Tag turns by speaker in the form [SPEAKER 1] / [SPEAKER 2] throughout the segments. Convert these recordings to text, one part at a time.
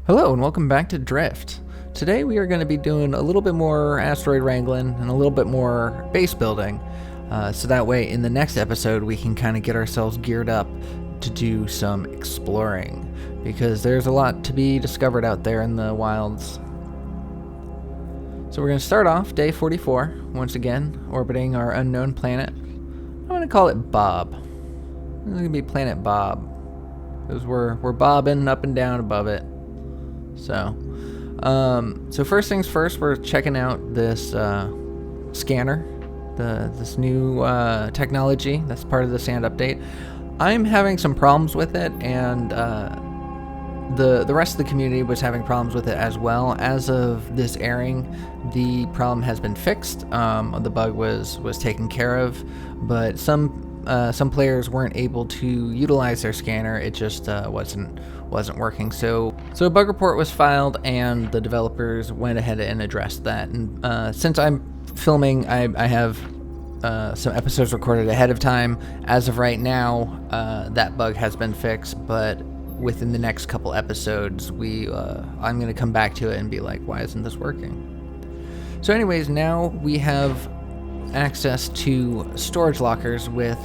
[SPEAKER 1] Hello and welcome back to Drift. Today we are going to be doing a little bit more asteroid wrangling and a little bit more base building. So that way in the next episode we can kind of get ourselves geared up to do some exploring. Because there's a lot to be discovered out there in the wilds. So we're going to start off day 44, once again, orbiting our unknown planet. I'm going to call it Bob. It's going to be Planet Bob. Because we're bobbing up and down above it. So first things first, we're checking out this scanner, this new technology that's part of the sand update. I'm having some problems with it, and the rest of the community was having problems with it as well. As of this airing, the problem has been fixed. The bug was taken care of, but some players weren't able to utilize their scanner. It just wasn't working. So a bug report was filed, and the developers went ahead and addressed that. And since I'm filming, I have some episodes recorded ahead of time. As of right now, that bug has been fixed, but within the next couple episodes, I'm going to come back to it and be like, why isn't this working? So anyways, now we have access to storage lockers with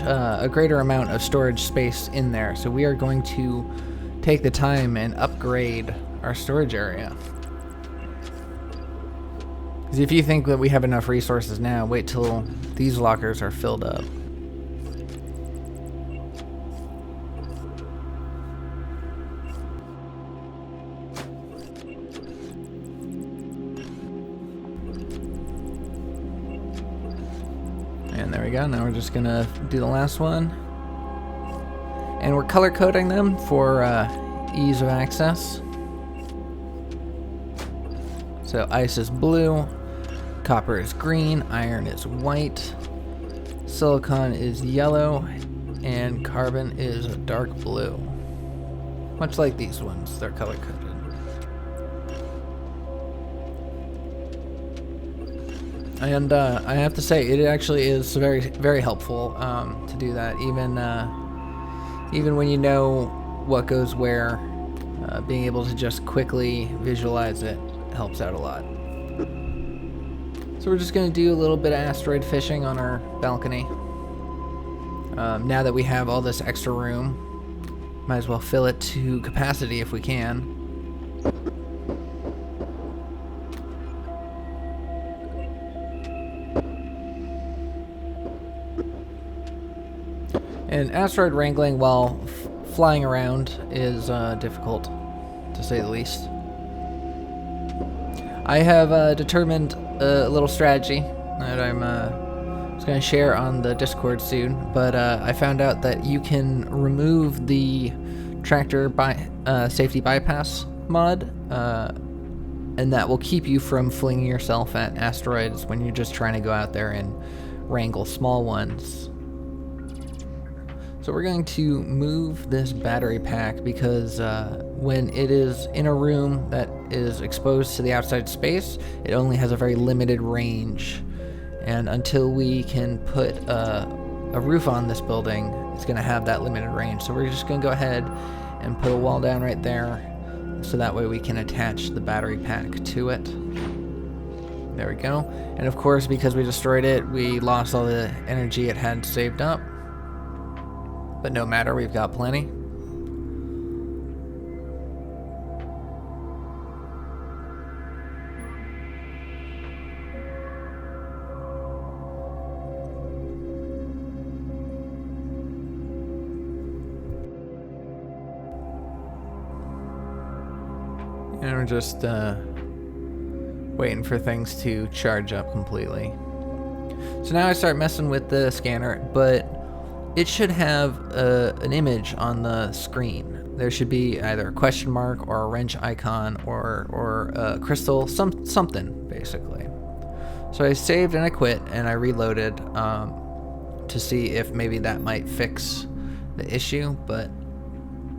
[SPEAKER 1] a greater amount of storage space in there. So we are going to take the time and upgrade our storage area. Because if you think that we have enough resources now, wait till these lockers are filled up. And there we go. Now we're just gonna do the last one. And we're color coding them for ease of access. So ice is blue, copper is green, iron is white, silicon is yellow, and carbon is dark blue. Much like these ones, they're color coded. And I have to say, it actually is very, very helpful to do that. Even when you know what goes where, being able to just quickly visualize it helps out a lot. So we're just going to do a little bit of asteroid fishing on our balcony. Now that we have all this extra room, might as well fill it to capacity if we can. And asteroid wrangling while flying around is difficult, to say the least. I have determined a little strategy that I'm going to share on the Discord soon, but I found out that you can remove the tractor safety bypass mod, and that will keep you from flinging yourself at asteroids when you're just trying to go out there and wrangle small ones. So we're going to move this battery pack because when it is in a room that is exposed to the outside space, it only has a very limited range. And until we can put a roof on this building, it's going to have that limited range. So we're just going to go ahead and put a wall down right there, so that way we can attach the battery pack to it. There we go. And of course, because we destroyed it, we lost all the energy it had saved up. But no matter, we've got plenty. And we're just waiting for things to charge up completely. So now I start messing with the scanner, but it should have an image on the screen. There should be either a question mark or a wrench icon or a crystal, something basically. So I saved and I quit and I reloaded to see if maybe that might fix the issue, but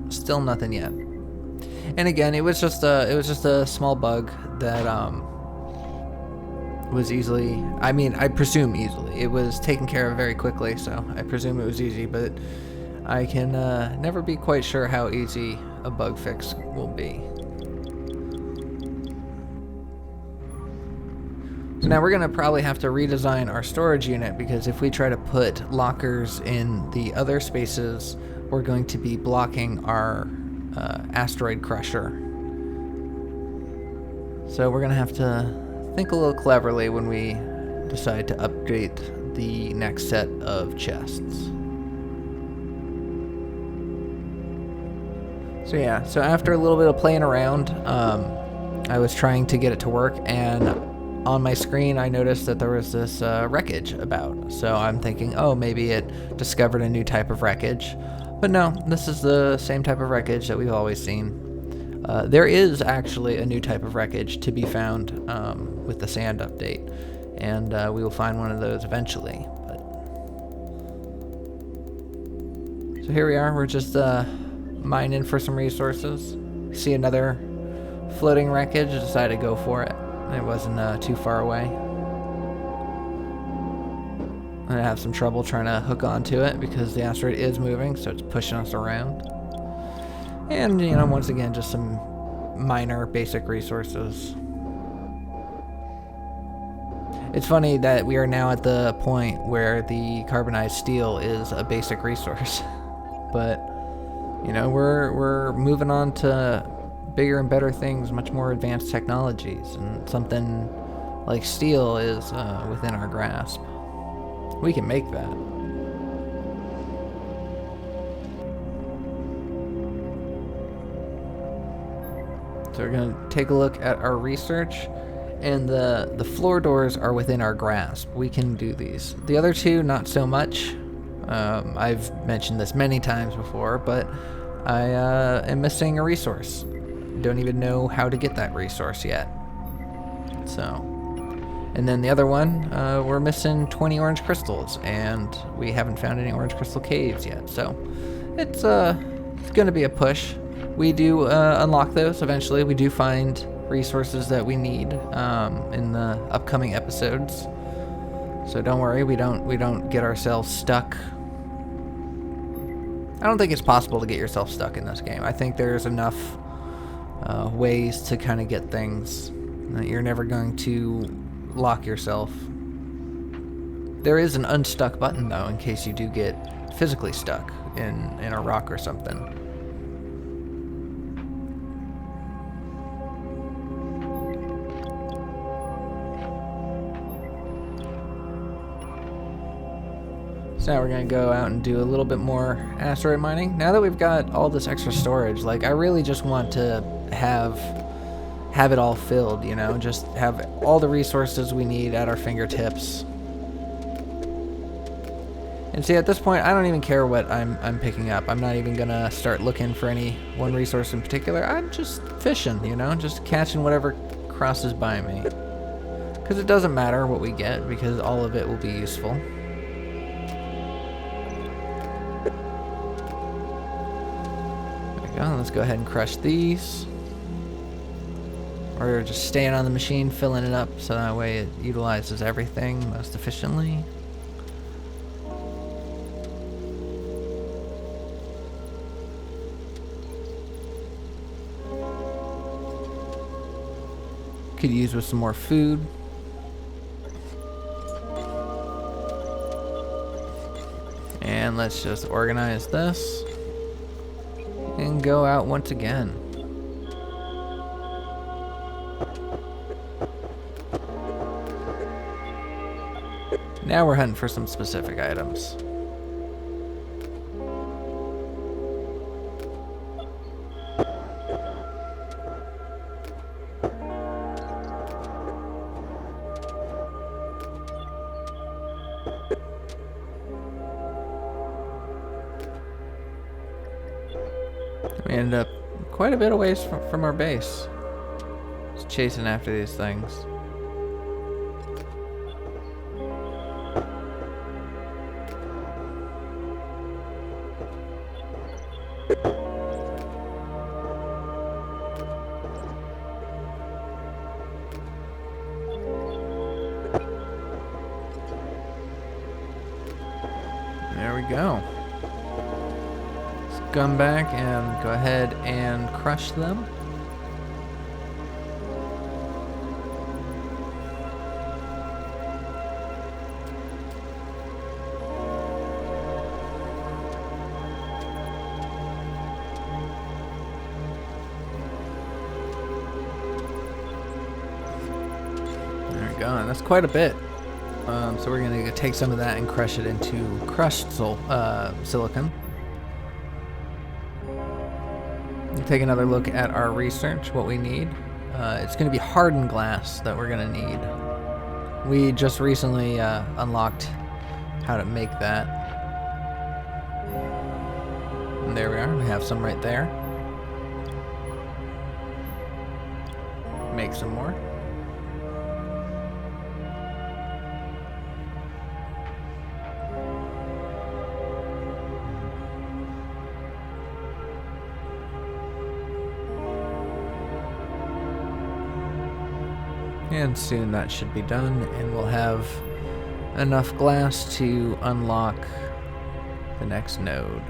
[SPEAKER 1] still nothing yet. And again, it was just a small bug that was easily, I presume easily. It was taken care of very quickly, so I presume it was easy, but I can never be quite sure how easy a bug fix will be. So now we're going to probably have to redesign our storage unit, because if we try to put lockers in the other spaces, we're going to be blocking our asteroid crusher. So we're going to have to think a little cleverly when we decide to update the next set of chests. So yeah, so after a little bit of playing around, I was trying to get it to work, and on my screen I noticed that there was this wreckage about. So I'm thinking, oh, maybe it discovered a new type of wreckage. But no, this is the same type of wreckage that we've always seen. There is actually a new type of wreckage to be found with the sand update, and we will find one of those eventually. But so here we are, we're just mining for some resources. See another floating wreckage, decided to go for it. It wasn't too far away. I'm gonna have some trouble trying to hook onto it because the asteroid is moving, so it's pushing us around. And, you know, once again, just some minor basic resources. It's funny that we are now at the point where the carbonized steel is a basic resource. But, you know, we're moving on to bigger and better things, much more advanced technologies, and something like steel is within our grasp. We can make that. So we're going to take a look at our research, and the floor doors are within our grasp. We can do these. The other two, not so much. I've mentioned this many times before, but I am missing a resource. Don't even know how to get that resource yet. So, and then the other one, we're missing 20 orange crystals, and we haven't found any orange crystal caves yet. So, it's going to be a push. We do unlock those eventually. We do find resources that we need in the upcoming episodes. So don't worry, we don't get ourselves stuck. I don't think it's possible to get yourself stuck in this game. I think there's enough ways to kind of get things that you're never going to lock yourself. There is an unstuck button though, in case you do get physically stuck in a rock or something. So now we're going to go out and do a little bit more asteroid mining. Now that we've got all this extra storage, like, I really just want to have it all filled, you know, just have all the resources we need at our fingertips. And see, at this point, I don't even care what I'm picking up. I'm not even going to start looking for any one resource in particular. I'm just fishing, you know, just catching whatever crosses by me. Because it doesn't matter what we get, because all of it will be useful. Let's go ahead and crush these. Or just staying on the machine, filling it up, so that way it utilizes everything most efficiently. Could use with some more food. And let's just organize this and go out once again. Now we're hunting for some specific items. We ended up quite a bit of ways from our base. Just chasing after these things. There we go. scumbag and go ahead and crush them. There we go, and that's quite a bit. So we're going to take some of that and crush it into crushed silicon. We'll take another look at our research, what we need. It's going to be hardened glass that we're going to need. We just recently unlocked how to make that. And there we are. We have some right there. Make some more. And soon that should be done, and we'll have enough glass to unlock the next node.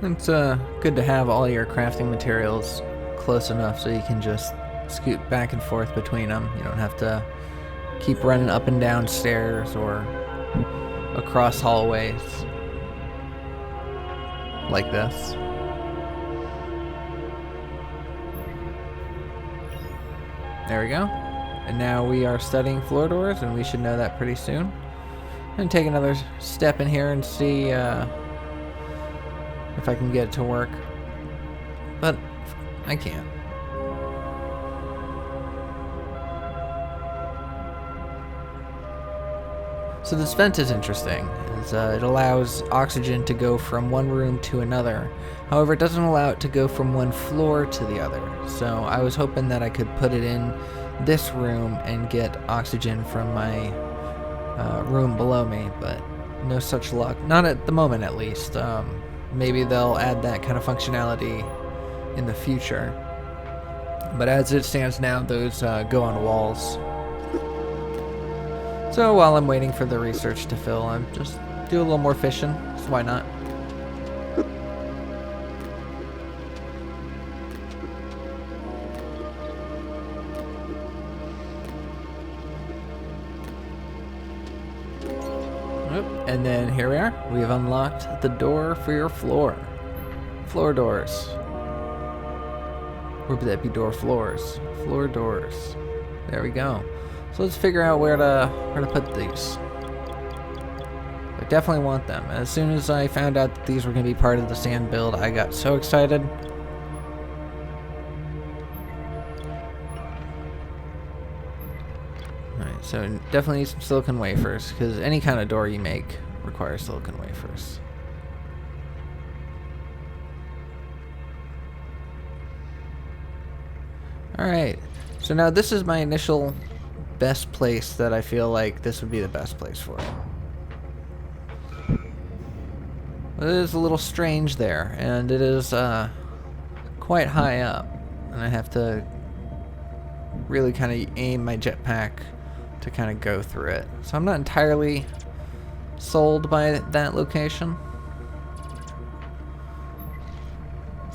[SPEAKER 1] It's good to have all your crafting materials close enough so you can just scoot back and forth between them. You don't have to keep running up and down stairs or across hallways like this. There we go. And now we are studying floor doors, and we should know that pretty soon. I'm going to take another step in here and see if I can get it to work, but I can't. So this vent is interesting. It allows oxygen to go from one room to another. However, it doesn't allow it to go from one floor to the other. So I was hoping that I could put it in this room and get oxygen from my room below me, but no such luck. Not at the moment, at least. Maybe they'll add that kind of functionality in the future. But as it stands now, those go on walls. So while I'm waiting for the research to fill, I'm just do a little more fishing. So why not? And then here we are. We have unlocked the door for your floor. Floor doors. Or would that be door floors? Floor doors. There we go. So let's figure out where to put these. I definitely want them. As soon as I found out that these were going to be part of the sand build, I got so excited. Alright, so definitely need some silicon wafers, because any kind of door you make requires silicon wafers. Alright, so now this is my initial best place that I feel like this would be the best place for it. It is a little strange there, and it is quite high up, and I have to really kind of aim my jetpack to kind of go through it. So I'm not entirely sold by that location.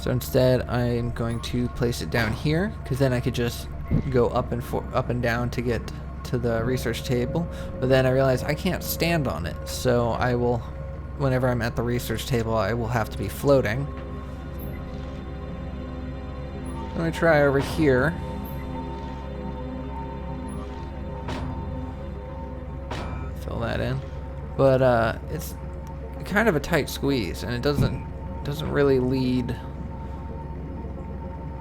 [SPEAKER 1] So instead, I'm going to place it down here, because then I could just go up and down to get to the research table. But then I realize I can't stand on it, so I will, whenever I'm at the research table, I will have to be floating. I'm going to try over here. Fill that in. But it's kind of a tight squeeze, and it doesn't really lead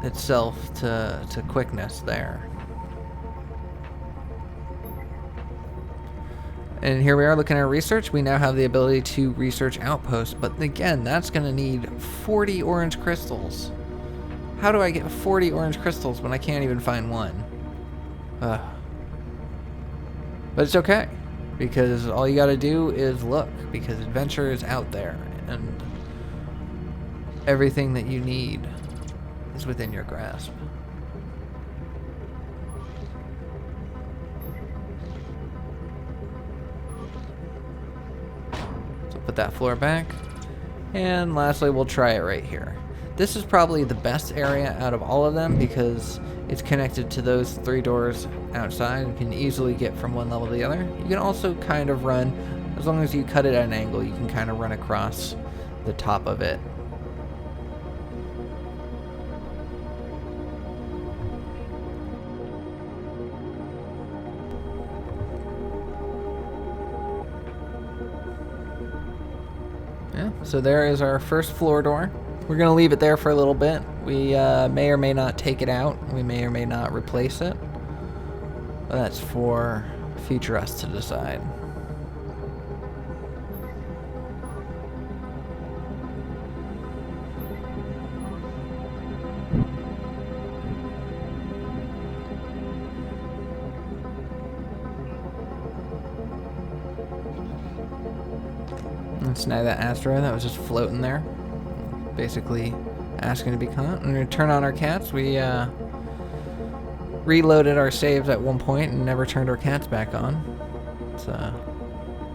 [SPEAKER 1] itself to quickness there. And here we are looking at research. We now have the ability to research outposts, but again, that's going to need 40 orange crystals. How do I get 40 orange crystals when I can't even find one? But it's okay, because all you gotta do is look, because adventure is out there, and everything that you need is within your grasp. So put that floor back, and lastly we'll try it right here. This is probably the best area out of all of them because it's connected to those 3 doors outside. You can easily get from one level to the other. You can also kind of run, as long as you cut it at an angle, you can kind of run across the top of it. Yeah, so there is our first floor door. We're going to leave it there for a little bit. We may or may not take it out. We may or may not replace it. But that's for future us to decide. Let's snag that asteroid that was just floating there, basically asking to be caught. I'm going to turn on our cats. We reloaded our saves at one point and never turned our cats back on. It's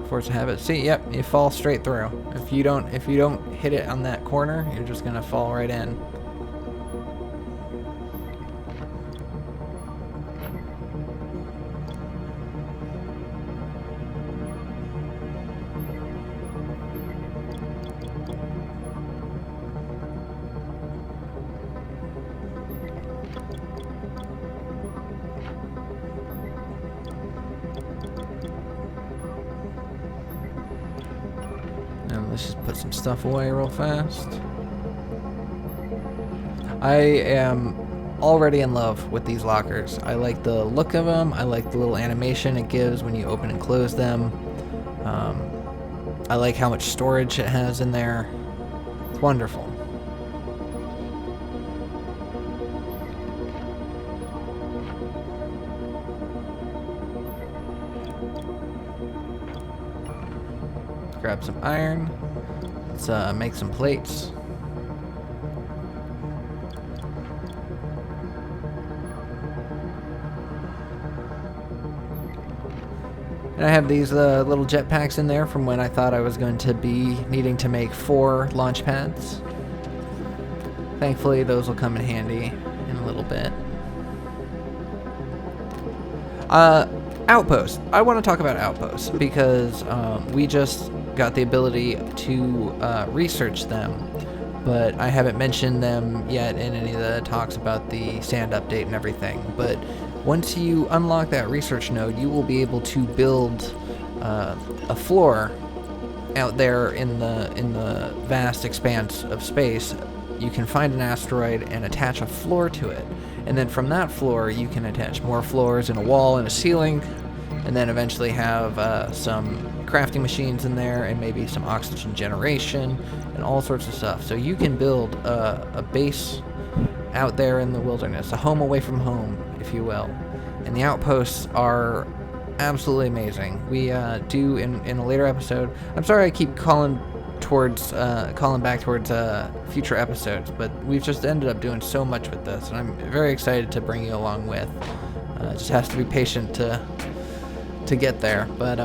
[SPEAKER 1] force of habit. See, yep, you fall straight through. If you don't hit it on that corner, you're just going to fall right in. Let's just put some stuff away real fast. I am already in love with these lockers. I like the look of them. I like the little animation it gives when you open and close them. I like how much storage it has in there. It's wonderful. Grab some iron. Let's make some plates. And I have these little jetpacks in there from when I thought I was going to be needing to make 4 launch pads. Thankfully, those will come in handy in a little bit. Outposts. I want to talk about outposts because we just got the ability to research them, but I haven't mentioned them yet in any of the talks about the sand update and everything. But once you unlock that research node, you will be able to build a floor out there in the vast expanse of space. You can find an asteroid and attach a floor to it, and then from that floor you can attach more floors and a wall and a ceiling, and then eventually have some crafting machines in there and maybe some oxygen generation and all sorts of stuff. So you can build a base out there in the wilderness, a home away from home, if you will. And the outposts are absolutely amazing. We do in a later episode. I'm sorry I keep calling back towards future episodes, but we've just ended up doing so much with this, and I'm very excited to bring you along with. Just has to be patient to get there, but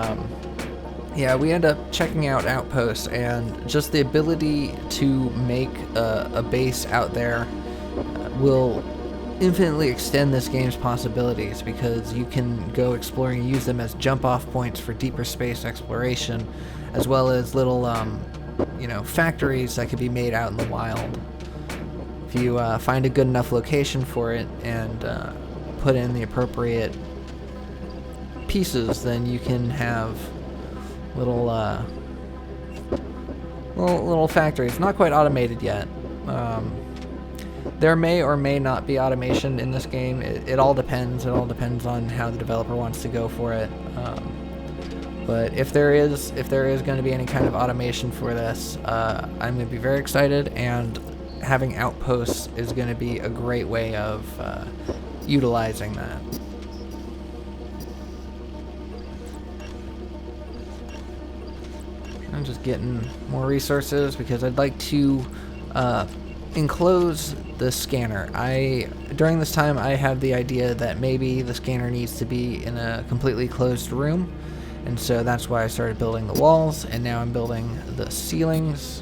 [SPEAKER 1] yeah, we end up checking out outposts, and just the ability to make a base out there will infinitely extend this game's possibilities, because you can go exploring and use them as jump-off points for deeper space exploration, as well as little factories that could be made out in the wild. If you find a good enough location for it and put in the appropriate pieces, then you can have little factories. Not quite automated yet. There may or may not be automation in this game. It all depends. It all depends on how the developer wants to go for it. But if there is going to be any kind of automation for this, I'm going to be very excited, and having outposts is going to be a great way of utilizing that. I'm just getting more resources because I'd like to enclose the scanner. During this time I have the idea that maybe the scanner needs to be in a completely closed room, and so that's why I started building the walls, and now I'm building the ceilings.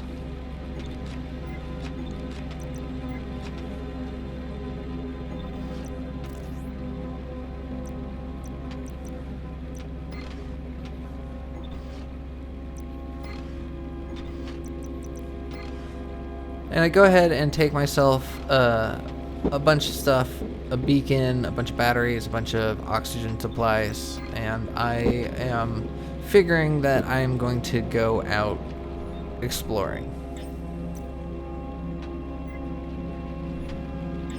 [SPEAKER 1] And I go ahead and take myself a bunch of stuff, a beacon, a bunch of batteries, a bunch of oxygen supplies, and I am figuring that I am going to go out exploring.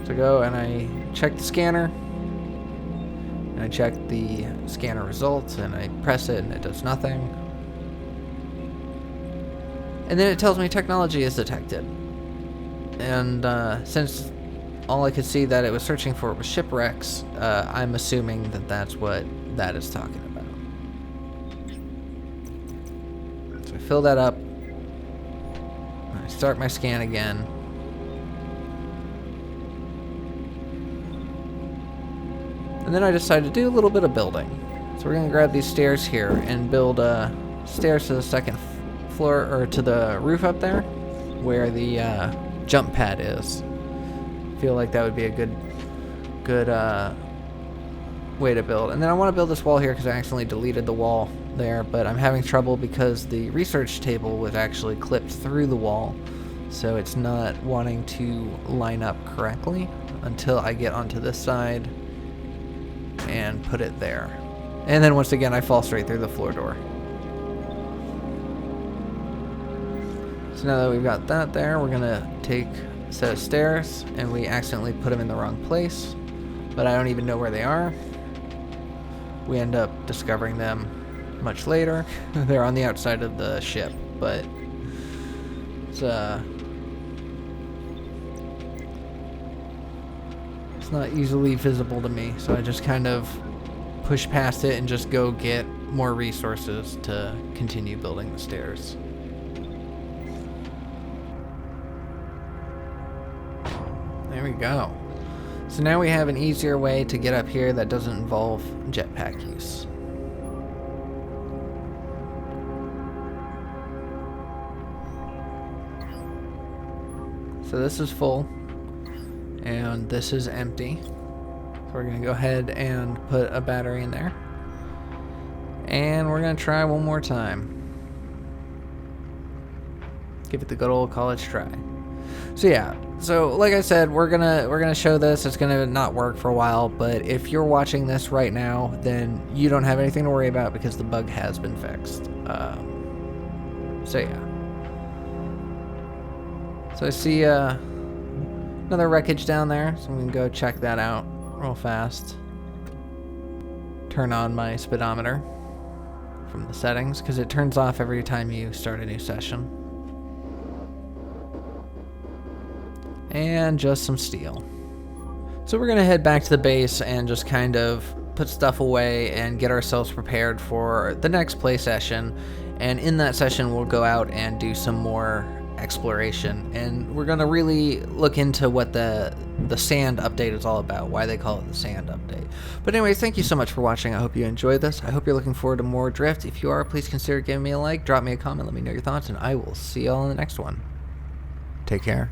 [SPEAKER 1] So I go and I check the scanner, and I check the scanner results, and I press it and it does nothing. And then it tells me technology is detected. And since all I could see that it was searching for was shipwrecks, I'm assuming that that's what that is talking about. So I fill that up. I start my scan again. And then I decided to do a little bit of building. So we're going to grab these stairs here and build stairs to the second floor, or to the roof up there, where the jump pad is. I feel like that would be a good way to build. And then I want to build this wall here because I accidentally deleted the wall there, but I'm having trouble because the research table was actually clipped through the wall, so it's not wanting to line up correctly until I get onto this side and put it there. And then once again I fall straight through the floor door. So now that we've got that there, we're gonna take a set of stairs, and we accidentally put them in the wrong place, but I don't even know where they are. We end up discovering them much later. They're on the outside of the ship, but it's not easily visible to me, so I just kind of push past it and just go get more resources to continue building the stairs. There we go. So now we have an easier way to get up here that doesn't involve jetpack use. So this is full, and this is empty. So we're going to go ahead and put a battery in there. And we're going to try one more time. Give it the good old college try. So yeah, so like I said, we're gonna show this. It's gonna not work for a while, but if you're watching this right now, then you don't have anything to worry about because the bug has been fixed. So yeah. So I see another wreckage down there, so I'm gonna go check that out real fast. Turn on my speedometer from the settings because it turns off every time you start a new session. And just some steel. So we're gonna head back to the base and just kind of put stuff away and get ourselves prepared for the next play session. And in that session we'll go out and do some more exploration, and we're gonna really look into what the sand update is all about, why they call it the sand update. But anyways, thank you so much for watching. I hope you enjoyed this. I hope you're looking forward to more Drift. If you are, please consider giving me a like, drop me a comment, let me know your thoughts, and I will see y'all in the next one. Take care.